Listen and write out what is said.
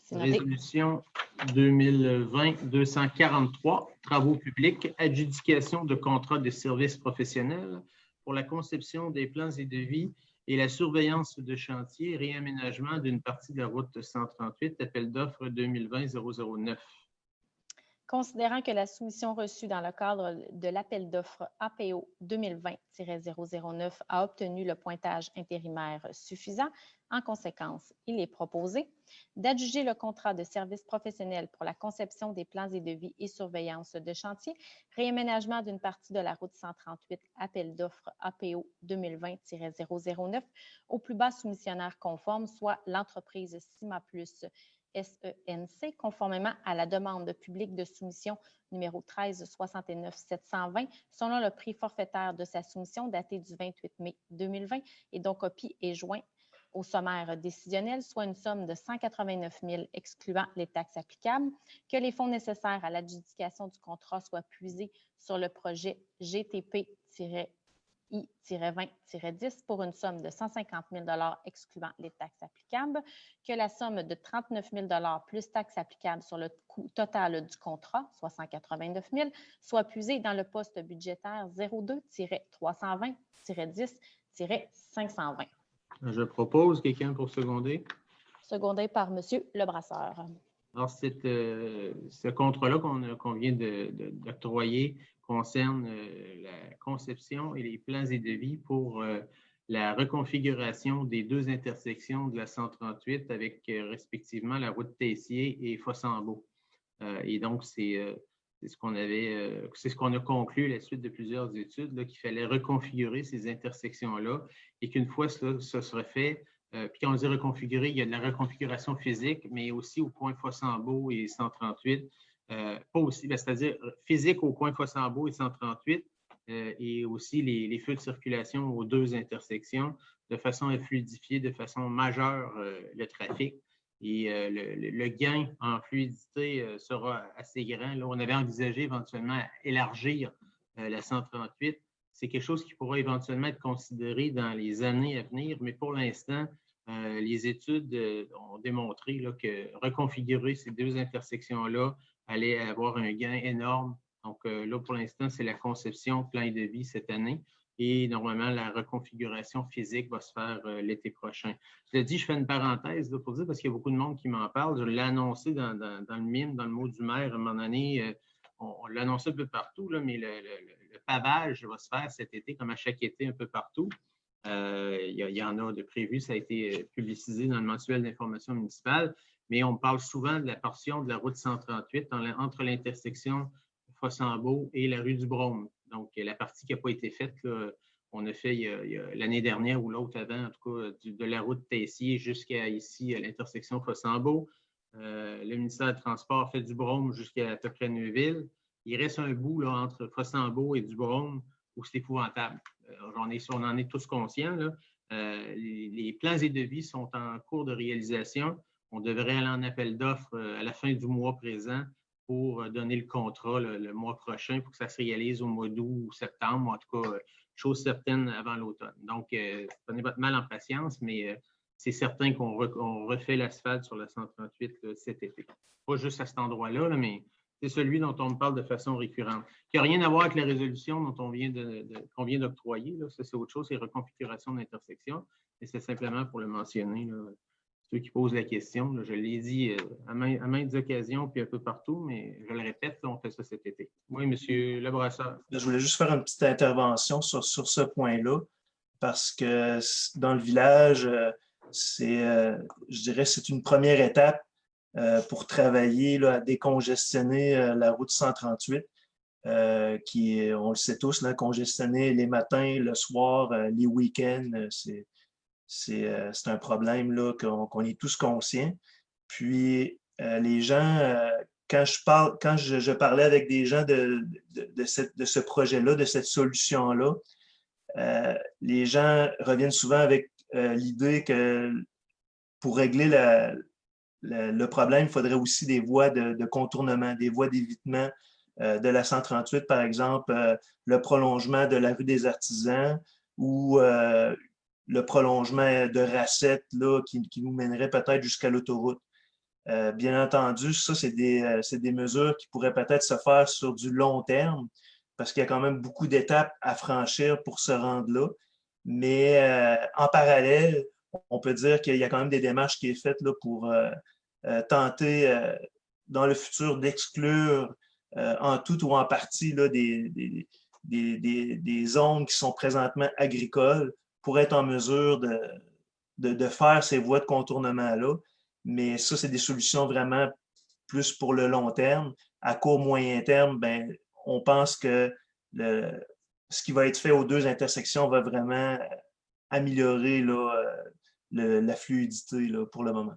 C'est noté. Résolution 2020-243, travaux publics, adjudication de contrats de services professionnels pour la conception des plans et devis et la surveillance de chantier, réaménagement d'une partie de la route 138, appel d'offres 2020-009. Considérant que la soumission reçue dans le cadre de l'appel d'offres APO 2020-009 a obtenu le pointage intérimaire suffisant, en conséquence, il est proposé d'adjuger le contrat de service professionnel pour la conception des plans et devis et surveillance de chantier, réaménagement d'une partie de la route 138, appel d'offres APO 2020-009 au plus bas soumissionnaire conforme, soit l'entreprise Cima Plus SENC, conformément à la demande publique de soumission numéro 13 69 720, selon le prix forfaitaire de sa soumission daté du 28 mai 2020 et dont copie est jointe au sommaire décisionnel, soit une somme de 189 000 excluant les taxes applicables, que les fonds nécessaires à l'adjudication du contrat soient puisés sur le projet GTP-I-20-10 pour une somme de 150 000 excluant les taxes applicables, que la somme de 39 000 plus taxes applicables sur le coût total du contrat, soit 189 000, soit puisée dans le poste budgétaire 02-320-10-520. Je propose quelqu'un pour seconder. Secondé par M. Lebrasseur. Alors, ce contrat-là qu'on vient d'octroyer concerne la conception et les plans et devis pour la reconfiguration des deux intersections de la 138 avec respectivement la route Tessier et Fossambeau. Et donc, c'est ce qu'on a conclu à la suite de plusieurs études, qu'il fallait reconfigurer ces intersections-là et qu'une fois cela serait fait, puis quand on dit reconfigurer, il y a de la reconfiguration physique, mais aussi au coin Fossambeau et 138. Pas aussi, c'est-à-dire physique au coin Fossambeau et 138, et aussi les feux de circulation aux deux intersections, de façon à fluidifier de façon majeure le trafic. Et le gain en fluidité sera assez grand. Là, on avait envisagé éventuellement élargir la 138. C'est quelque chose qui pourra éventuellement être considéré dans les années à venir, mais pour l'instant, les études ont démontré là, que reconfigurer ces deux intersections-là allait avoir un gain énorme. Donc là, pour l'instant, c'est la conception plan et devis cette année. Et normalement, la reconfiguration physique va se faire l'été prochain. Je le dis, je fais une parenthèse là, pour dire, parce qu'il y a beaucoup de monde qui m'en parle. Je l'ai annoncé dans le mime, dans le mot du maire, à un moment donné. On l'a annoncé un peu partout, là, mais le pavage va se faire cet été, comme à chaque été, un peu partout. Il y en a de prévu, ça a été publicisé dans le mensuel d'information municipale, mais on parle souvent de la portion de la route 138 entre l'intersection Fossambeau et la rue du Brome. Donc, la partie qui n'a pas été faite, là, on a fait l'année dernière ou l'autre avant, en tout cas, de la route Tessier jusqu'à ici, à l'intersection Fossambeau. Le ministère des Transports fait du Brome jusqu'à peu près Neuville. Il reste un bout là, entre Fossambeau et du Brome où c'est épouvantable. On en est tous conscients. Là. Les plans et devis sont en cours de réalisation. On devrait aller en appel d'offres à la fin du mois présent pour donner le contrat le mois prochain pour que ça se réalise au mois d'août ou septembre, en tout cas, chose certaine avant l'automne. Donc, prenez votre mal en patience, mais c'est certain qu'on refait l'asphalte sur la 138 là, cet été. Pas juste à cet endroit-là, là, mais c'est celui dont on me parle de façon récurrente, qui n'a rien à voir avec la résolution dont qu'on vient d'octroyer. Ça, c'est autre chose, c'est reconfiguration d'intersection. Et c'est simplement pour le mentionner. Là, ceux qui posent la question, là, je l'ai dit à maintes occasions, puis un peu partout, mais je le répète, là, on fait ça cet été. Oui, M. Lebrasseur. Je voulais juste faire une petite intervention sur ce point-là, parce que dans le village, je dirais, c'est une première étape pour travailler là, à décongestionner la route 138, qui est, on le sait tous, là, congestionnée les matins, le soir, les week-ends, c'est un problème là, qu'on est tous conscients. Puis les gens, quand je parlais avec des gens de ce projet-là, de cette solution-là, les gens reviennent souvent avec l'idée que pour régler le problème, il faudrait aussi des voies de contournement, des voies d'évitement de la 138, par exemple, le prolongement de la rue des Artisans ou le prolongement de Racette là, qui nous mènerait peut-être jusqu'à l'autoroute. Bien entendu, ça, c'est des mesures qui pourraient peut-être se faire sur du long terme, parce qu'il y a quand même beaucoup d'étapes à franchir pour se rendre là. Mais en parallèle, on peut dire qu'il y a quand même des démarches qui sont faites là, pour tenter dans le futur d'exclure en tout ou en partie là, des zones qui sont présentement agricoles pour être en mesure de faire ces voies de contournement-là. Mais ça, c'est des solutions vraiment plus pour le long terme. À court, moyen terme, ben, on pense que ce qui va être fait aux deux intersections va vraiment améliorer là, la fluidité là, pour le moment.